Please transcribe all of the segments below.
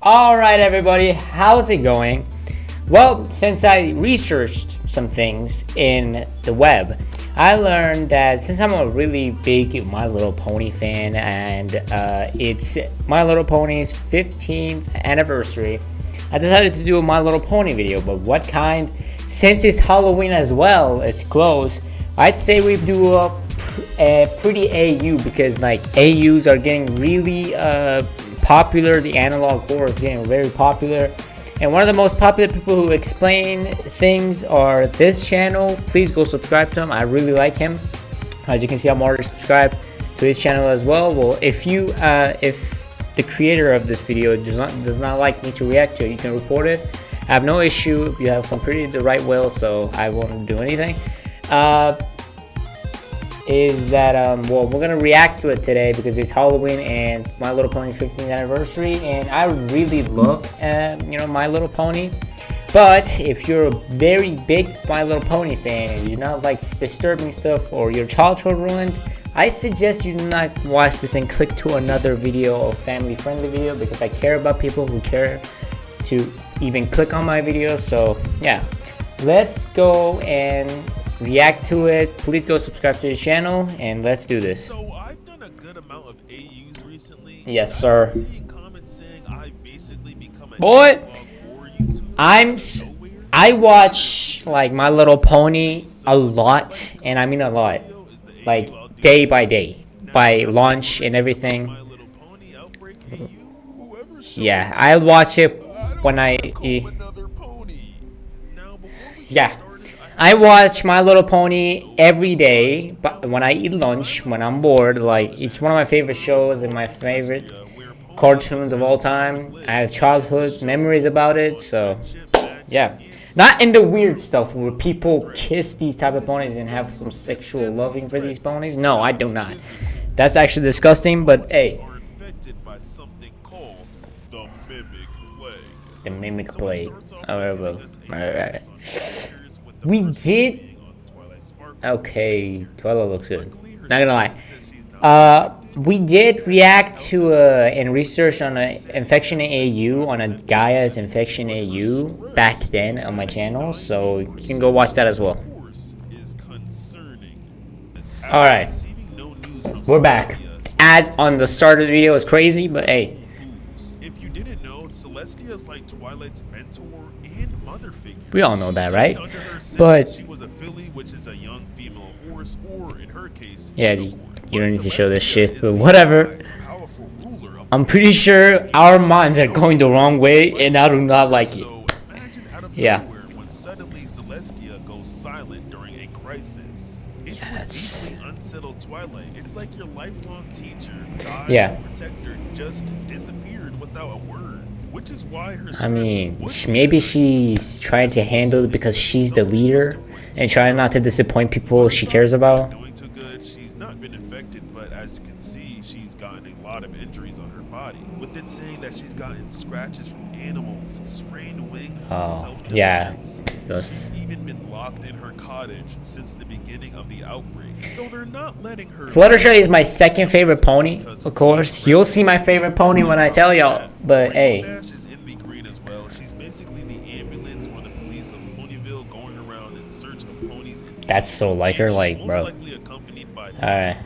Alright everybody, how's it going? Well, since I researched some things in the web, I learned that since I'm a really big My Little Pony fan and it's My Little Pony's 15th anniversary, I decided to do a My Little Pony video. But what kind? Since it's Halloween as well, it's close, I'd say we do a pretty AU, because like AUs are getting really popular. The analog horror is getting very popular, and one of the most popular people who explain things are this channel. Please go subscribe to him. I really like him. As you can see, I'm already subscribed to his channel as well. Well, if the creator of this video does not like me to react to it, you can report it. I have no issue. You have completed the right will, so I won't do anything. Is that well, we're gonna react to it today because it's Halloween and My Little Pony's 15th anniversary, and I really love My Little Pony. But if you're a very big My Little Pony fan and you're not like disturbing stuff or your childhood ruined, I suggest you do not watch this and click to another video, a family friendly video, because I care about people who care to even click on my videos. So yeah, let's go and react to it. Please go subscribe to his channel and let's do this. So I've done a good amount of AUs recently. Yes, sir. Boy, I watch like My Little Pony a lot, and I mean a lot, like day by day, by launch and everything. Yeah, I'll watch it when I watch My Little Pony every day, but when I eat lunch, when I'm bored. Like, it's one of my favorite shows and my favorite cartoons of all time. I have childhood memories about it, so yeah. Not in the weird stuff where people kiss these type of ponies and have some sexual loving for these ponies. No, I do not. That's actually disgusting, but hey. The Mimic Plague. Alright. We did. Okay, Twilight looks good. Not gonna lie. We did react to and research on an infection AU, on a Gaia's infection AU back then on my channel, so you can go watch that as well. Alright, we're back. Ads on the start of the video is crazy, but hey. If you didn't know, Celestia is like Twilight's mentor and mother figure. We all know that, right? But she was a filly, which is a young female horse, or in her case, yeah, you don't need to show this shit, but whatever. I'm pretty sure our minds are going the wrong way, and I do not like it. Yeah. When suddenly Celestia goes silent during a crisis. It's unsettled Twilight. It's like your lifelong teacher, protector, just disappeared without a word. Which is why her maybe she's trying to handle it because she's the leader and trying not to disappoint people she cares about. Doing too good. She's not been infected, but as you can see, she's gotten a lot of injuries on her body. With it saying that she's gotten scratches from animals, sprained wing from self-defense. She's even been locked in her cottage since the beginning of the outbreak. So they're not letting her. Fluttershy is my second favorite pony, of course. You'll see my favorite pony when I tell y'all. But hey. Is ili green as well. She's basically the ambulance or the police of Ponyville going around in search of ponies. That's so like her, like, bro. Alright.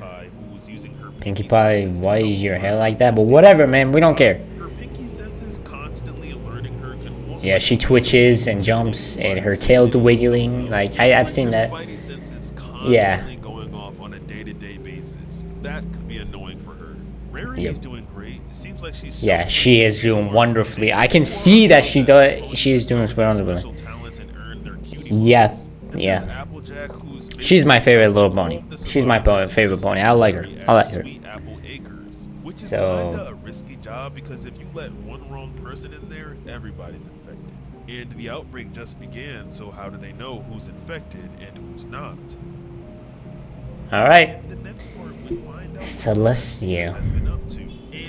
Pinkie Pie, why is your hair like that? But whatever, man, we don't care. Her pinky senses constantly alerting her. Yeah, she twitches and jumps and her tail wiggling. Like, I've seen that. Yeah. Going off on a day-to-day basis. That could be annoying for her. Rarity's doing great. It seems like she's she is doing wonderfully. I can see that she is doing wonderfully. Yes. Yeah. She's my favorite little pony. She's my favorite pony. I like her. Which is kinda a risky job, because if you let one wrong person in there, everybody's infected. And the outbreak just began, so how do they know who's infected and who's not? Alright. The next part we find out Celestia.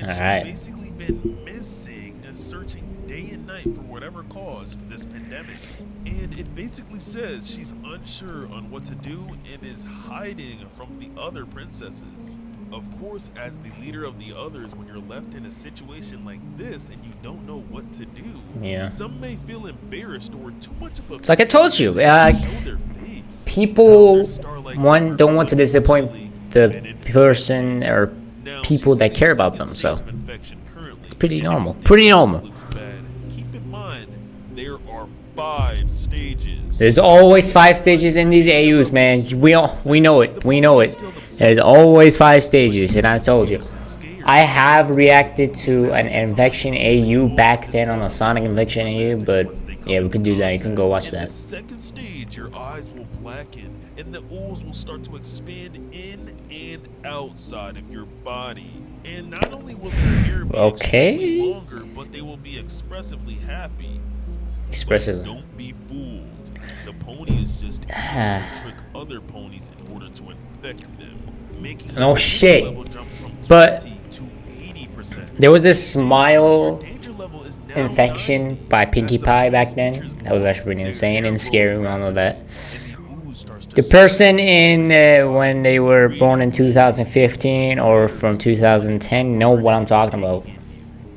Alright. She's basically been missing, searching day and night for whatever caused this pandemic. And it basically says she's unsure on what to do and is hiding from the other princesses. Of course, as the leader of the others, when you're left in a situation like this and you don't know what to do, Yeah. some may feel embarrassed or too much of a Like I told you, show their face. people don't want to So disappoint fortunately, the an infection person or now, people she's that in the care about second them. stage So of infection currently, it's pretty and if you normal. think Pretty this normal. looks bad, keep in mind there are 5 stages. There's always 5 stages in these AUs, man. We know it. We know it. There's always 5 stages, and I told you. I have reacted to an infection AU back then on a Sonic infection AU, but yeah, we could do that. You can go watch In the that. second stage, your eyes will blacken and the ooze will start to expand in and outside of your body. And not only will their hair be extremely longer, but they will be expressively happy. Expressive. But don't be fooled. The pony is just here to trick other ponies in order to infect them, making No shit. level jump from But 20 to 80%. there was this smile Danger level is now infection 90 by Pinkie as the Pie back pony's then. features That was blow, actually really their insane hair and scary. We all know that. and the ooze starts to The person in when they were born in 2015 or from 2010 know what I'm talking about.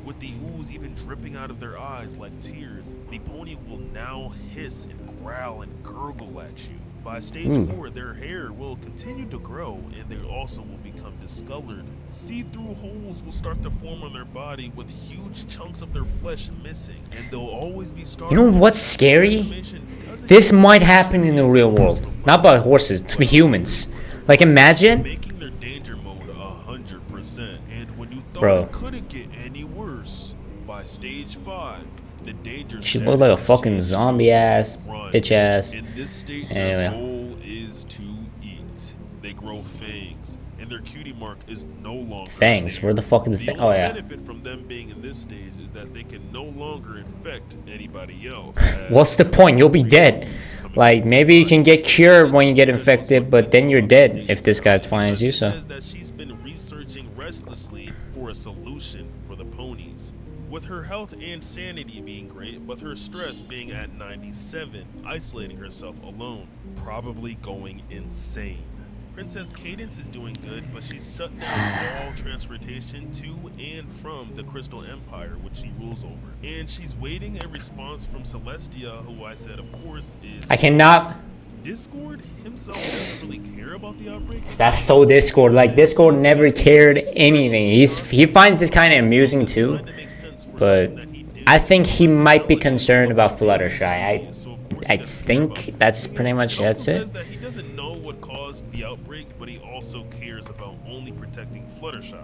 with the ooze even dripping out of their eyes like tears. The pony will now hiss and growl and gurgle at you. By stage 4, their hair will continue to grow and they also will become discolored. See-through holes will start to form on their body with huge chunks of their flesh missing, and they'll always be starving. You know what's scary? This might happen in the real world, not by horses, to humans. Like imagine, making their danger mode 100%. And when you thought bro, it couldn't get any worse, by stage 5, the danger she looked like a status fucking changed to zombie ass, run. bitch ass. In this state, Anyway. their goal is to eat. They grow fangs, and their cutie mark is no longer Fangs? there. Where the fuck are the The fangs? only Oh yeah. benefit from them being in this stage is that they can no longer infect anybody else. What's the point? You'll be dead. Like maybe you can get cured when you get infected, but then you're dead if this guy finds you. So says that she's been researching restlessly for a solution for the ponies. With her health and sanity being great, but her stress being at 97, isolating herself alone, probably going insane. Princess Cadence is doing good, but she's shut down all transportation to and from the Crystal Empire, which she rules over. And she's waiting a response from Celestia, who I said, of course, is... I cannot. Discord himself doesn't really care about the outbreak. That's so Discord. Like Discord never cared anything. He finds this kind of amusing too, but I think he might be concerned about Fluttershy. I think that's pretty much that's it. Says that he doesn't know what caused the outbreak, but he also cares about only protecting Fluttershy.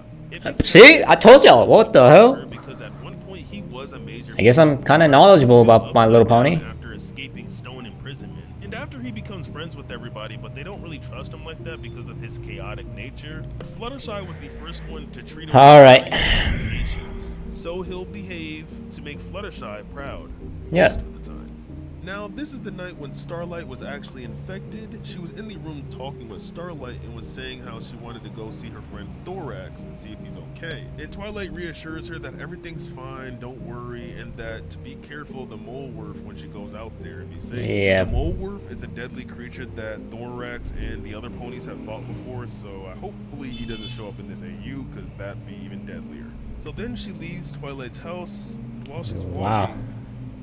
See, I told y'all. What the hell? Because at one point he was a major. I guess I'm kind of knowledgeable about My Little Pony. After escaping stone imprisonment, and after he becomes friends with everybody, but they don't really trust him like that because of his chaotic nature. But Fluttershy was the first one to treat him. All right. with patience, so he'll behave to make Fluttershy proud. Yeah. Most of the time. Now, this is the night when Starlight was actually infected. She was in the room talking with Starlight and was saying how she wanted to go see her friend Thorax and see if he's okay. And Twilight reassures her that everything's fine, don't worry, and that to be careful of the mole wolf when she goes out there and be safe. Yeah. The mole wolf is a deadly creature that Thorax and the other ponies have fought before, so hopefully he doesn't show up in this AU, because that'd be even deadlier. So then she leaves Twilight's house, and while she's walking,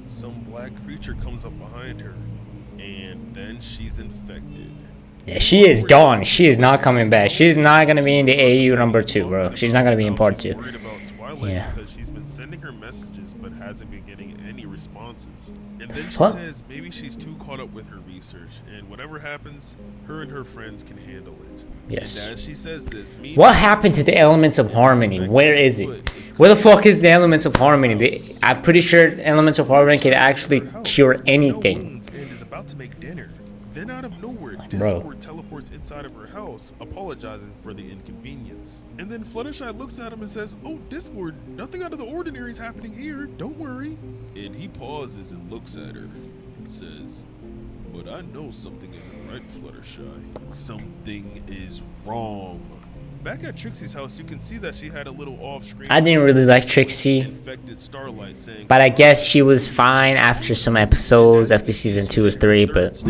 some black creature comes up behind her, and then she's infected. Yeah, she is gone. She is not coming back. She's not gonna be in the AU number 2, bro. She's not gonna be in part 2. Worried about Twilight because she's been sending her messages but hasn't been getting any responses. And then she says maybe she's too caught up with her research, and whatever happens, her and her friends can handle it. Yes. And as she says this, what happened to the elements of harmony? Where is it? Where the fuck is the elements of harmony? I'm pretty sure elements of harmony can actually cure anything. And is about to make dinner. Then out of nowhere, Discord teleports inside of her house, apologizing for the inconvenience. And then Fluttershy looks at him and says, "Oh, Discord, nothing out of the ordinary is happening here, don't worry." And he pauses and looks at her and says, "But I know something isn't right, Fluttershy. Something is wrong." Back at Trixie's house, you can see that she had a little off-screen. I didn't really like Trixie, infected Starlight saying, but I guess she was fine after some episodes, after season 2 or 3. But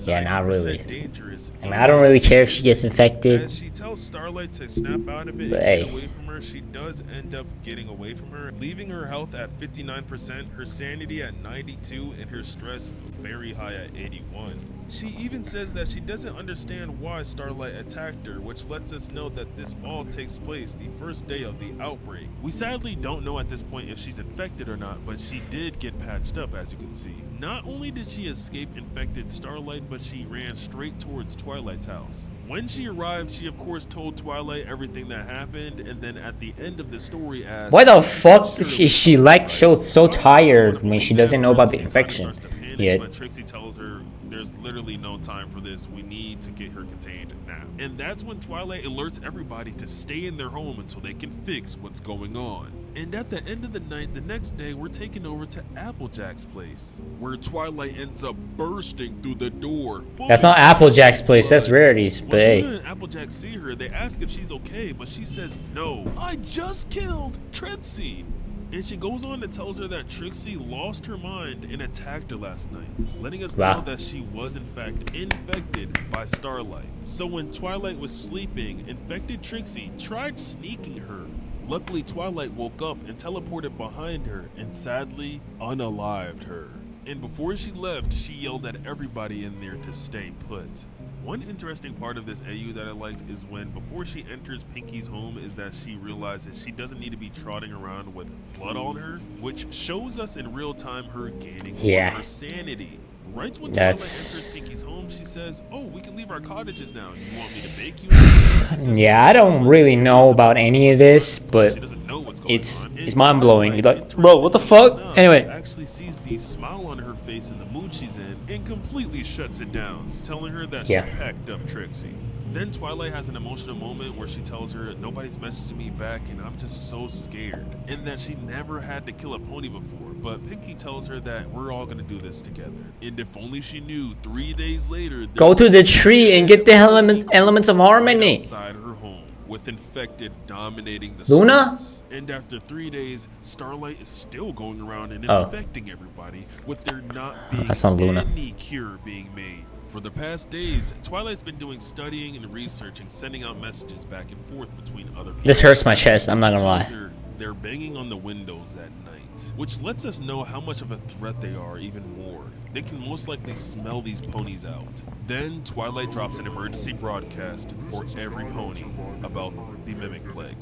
yeah, not really. I mean, I don't really care if she gets infected. As she tells Starlight to snap out of it But and get hey. away from her, she does end up getting away from her, leaving her health at 59%, her sanity at 92, and her stress very high at 81. She even says that she doesn't understand why Starlight attacked her, which lets us know that this all takes place the first day of the outbreak. We sadly don't know at this point if she's infected or not, but she did get patched up, as you can see. Not only did she escape infected Starlight, but she ran straight towards Twilight's house. When she arrived, she of course told Twilight everything that happened, and then at the end of the story asked, Why the fuck is she like so tired when she doesn't know about the infection yet? But Trixie tells her there's literally no time for this. We need to get her contained now. And that's when Twilight alerts everybody to stay in their home until they can fix what's going on. And at the end of the night, the next day, we're taken over to Applejack's place, where Twilight ends up bursting through the door. That's not Applejack's place, that's Rarity's, but hey. When Luna and Applejack see her, they ask if she's okay, but she says no. I just killed Trixie. And she goes on to tells her that Trixie lost her mind and attacked her last night, letting us know that she was in fact infected by Starlight. So when Twilight was sleeping, infected Trixie tried sneaking her. Luckily, Twilight woke up and teleported behind her and sadly unalived her. And before she left, she yelled at everybody in there to stay put. One interesting part of this AU that I liked is when before she enters Pinky's home is that she realizes she doesn't need to be trotting around with blood on her, which shows us in real time her gaining her sanity. Right when Twilight enters Pinky's home, she says, "Oh, we can leave our cottages now. You want me to bake you?" Yeah, I don't really know about any of this, but it's mind-blowing. You're like, bro, what the fuck? Anyway. Actually sees the smile on her face and the mood she's in and completely shuts it down, telling her that she packed up Trixie. Then Twilight has an emotional moment where she tells her, nobody's messaging me back and I'm just so scared, and that she never had to kill a pony before, but Pinky tells her that we're all gonna do this together. And if only she knew, 3 days later, go to the tree and get the elements of harmony. Outside her home, with infected dominating the Luna? streets. And after 3 days, Starlight is still going around and infecting everybody, with there not being any cure being made. For the past days, Twilight's been doing studying and researching, sending out messages back and forth between other people. This hurts my chest, I'm not gonna lie. They're banging on the windows at night, which lets us know how much of a threat they are even more. They can most likely smell these ponies out. Then Twilight drops an emergency broadcast for every pony about the mimic plague.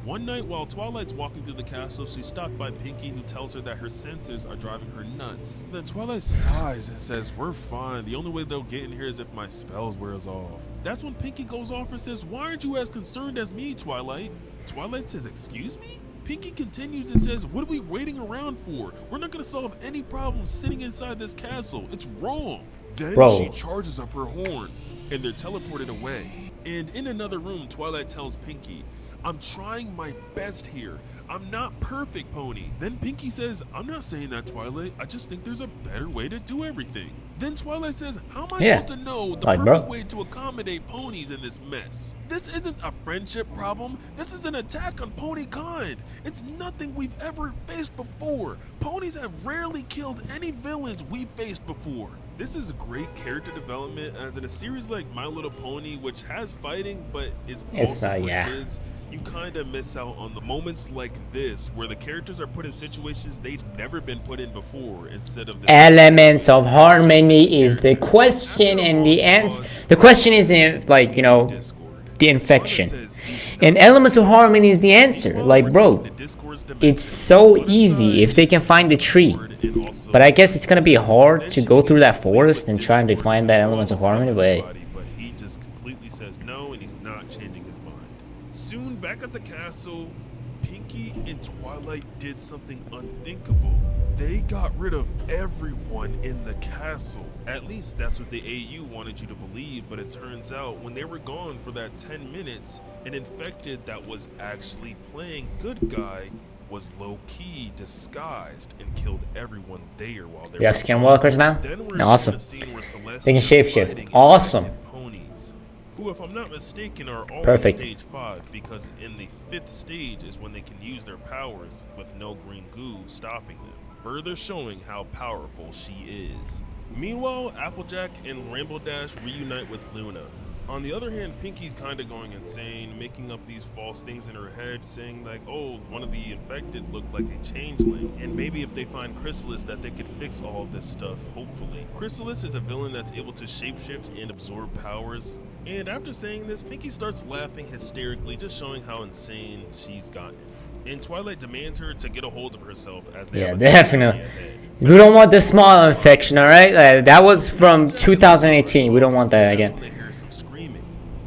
One night while Twilight's walking through the castle, she's stopped by Pinky, who tells her that her sensors are driving her nuts. Then Twilight sighs and says, "We're fine. The only way they'll get in here is if my spells wears off." That's when Pinky goes off and says, "Why aren't you as concerned as me, Twilight?" Twilight says, "Excuse me?" Pinky continues and says, "What are we waiting around for? We're not going to solve any problems sitting inside this castle. It's wrong." Then she charges up her horn, and they're teleported away. And in another room, Twilight tells Pinky, "I'm trying my best here. I'm not perfect, Pony." Then Pinky says, "I'm not saying that, Twilight. I just think there's a better way to do everything." Then Twilight says, "How am I supposed to know the perfect way to accommodate ponies in this mess? This isn't a friendship problem. This is an attack on pony kind. It's nothing we've ever faced before. Ponies have rarely killed any villains we've faced before." This is great character development, as in a series like My Little Pony, which has fighting but is also for kids, you kind of miss out on the moments like this where the characters are put in situations they've never been put in before instead of the elements of harmony is the question, and the answer. The question isn't like, you know, the infection, and elements of harmony is the answer. Like, bro, it's so easy if they can find the tree. But I guess it's gonna be hard to go through that forest and try to find that elements of harmony. But hey. But he just completely says no, and he's not changing his mind. Soon back at the castle, Pinky and Twilight did something unthinkable. They got rid of everyone in the castle. At least that's what the AU wanted you to believe, but it turns out when they were gone for that 10 minutes, an infected that was actually playing good guy was low-key disguised and killed everyone there while they were skinwalkers now? Awesome. They can shapeshift. Awesome. who, if I'm not mistaken, are all Perfect. in stage 5, because in the 5th stage is when they can use their powers with no green goo stopping them, further showing how powerful she is. Meanwhile, Applejack and Rainbow Dash reunite with Luna. On the other hand, Pinky's kinda going insane, making up these false things in her head, saying like, oh, one of the infected looked like a changeling, and maybe if they find Chrysalis that they could fix all of this stuff, hopefully. Chrysalis is a villain that's able to shapeshift and absorb powers, and after saying this, Pinky starts laughing hysterically, just showing how insane she's gotten. And Twilight demands her to get a hold of herself as they have a definitely. We don't want the small infection, alright? That was from 2018. We don't want that again.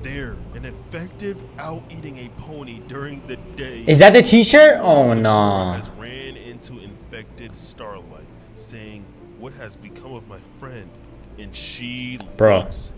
There, an infective out eating a pony during the day. Is that the t-shirt? Oh no. Has ran into infected Starlight, saying, "What has become of my friend?" And she looks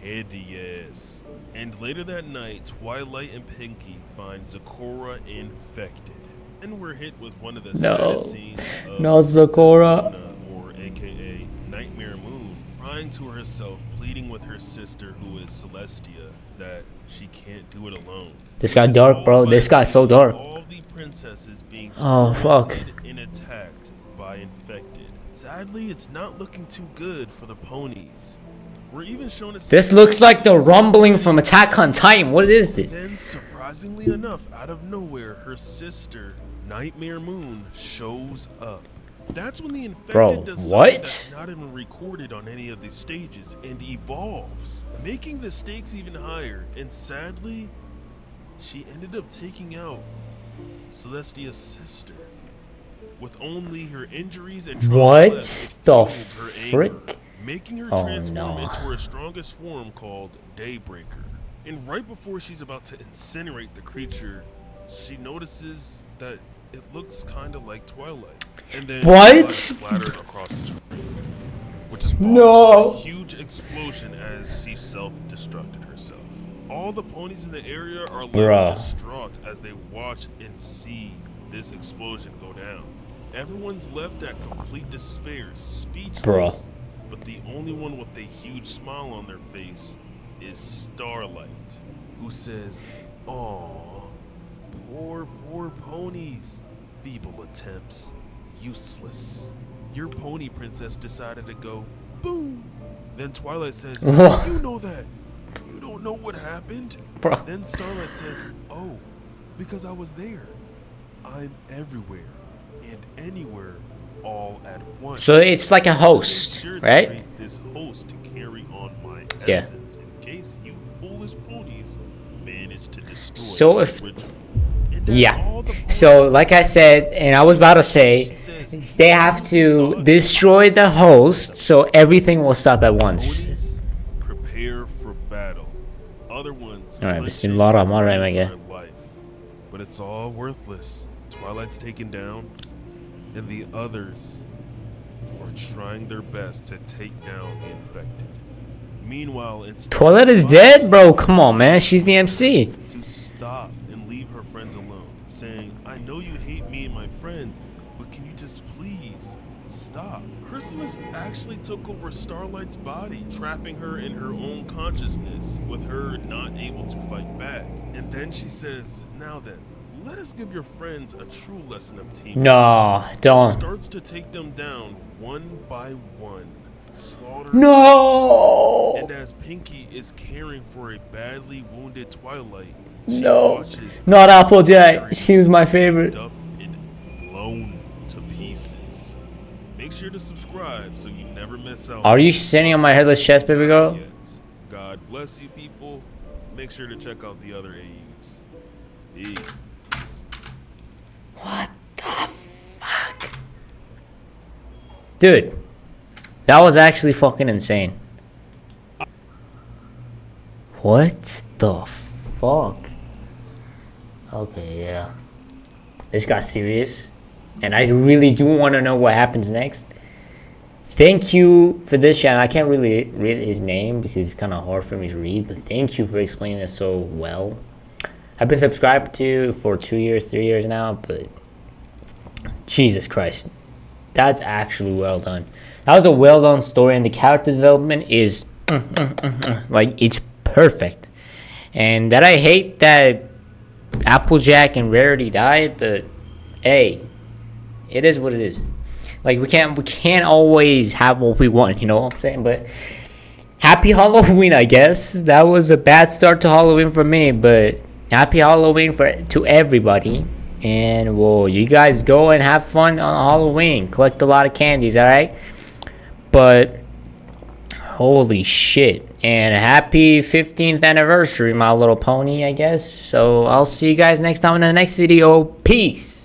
hideous. And later that night, Twilight and Pinky find Zecora infected. And we're hit with one of the saddest scenes of Zecora, or aka Nightmare Moon, crying to herself, pleading with her sister, who is Celestia, that she can't do it alone. This got dark, bro. This got so dark. All the princesses being fuck. and attacked by infected. Sadly, it's not looking too good for the ponies. We're even shown this looks like the rumbling from Attack on Titan. What is this? Then, surprisingly enough, out of nowhere, her sister, Nightmare Moon, shows up. That's when the infected does something that's not even recorded on any of these stages and evolves, making the stakes even higher. And sadly, she ended up taking out Celestia's sister. With only her injuries and trauma left, the her frick? anger, making her transform into her strongest form called Daybreaker. And right before she's about to incinerate the creature, she notices that it looks kind of like Twilight. And then splattered across the screen, which is a huge explosion as she self-destructed herself. All the ponies in the area are left distraught as they watch and see this explosion go down. Everyone's left at complete despair, speechless. But the only one with a huge smile on their face is Starlight, who says, "Aw, poor ponies. Feeble attempts. Useless. Your pony princess decided to go boom." Then Twilight says, "You know that. You don't know what happened." Then Starlight says, "Oh, because I was there. I'm everywhere and anywhere all at once." So it's like a host, right? Create this host to carry on my essence in case you foolish ponies manage to destroy. So if so like I said, and I was about to say, they have to destroy the host so everything will stop at once. Prepare for battle. Other ones. Alright, bismillah ar-Rahman ar-Rahim again. But it's all worthless. Twilight's taken down, and the others are trying their best to take down the infected. Meanwhile, Twilight is dead, bro. Come on, man. She's the MC. To stop and leave her friends alone, saying, "I know you hate me and my friends, but can you just please stop?" Chrysalis actually took over Starlight's body, trapping her in her own consciousness, with her not able to fight back. And then she says, "Now then, let us give your friends a true lesson of teamwork." No, don't. Starts to take them down one by one. Slaughter. No. And as Pinky is caring for a badly wounded Twilight, she watches not Applejack. She was my favorite. Up and blown to pieces. Make sure to subscribe so you never miss out. Are you sitting on my headless chest, baby girl? God bless you, people. Make sure to check out the other AUs. Peace. What the fuck? Dude, that was actually fucking insane. What the fuck? Okay, yeah. This got serious. And I really do want to know what happens next. Thank you for this channel. I can't really read his name because it's kind of hard for me to read. But thank you for explaining it so well. I've been subscribed to for 2 years, 3 years now. But Jesus Christ. That's actually well done. That was a well done story. And the character development is like, it's perfect. And that I hate that Applejack and Rarity died, but hey, it is what it is. Like we can't always have what we want, you know what I'm saying? But happy Halloween, I guess. That was a bad start to Halloween for me, but happy Halloween to everybody. And well, you guys go and have fun on Halloween. Collect a lot of candies, alright? But holy shit. And happy 15th anniversary, My Little Pony, I guess. So I'll see you guys next time in the next video. Peace.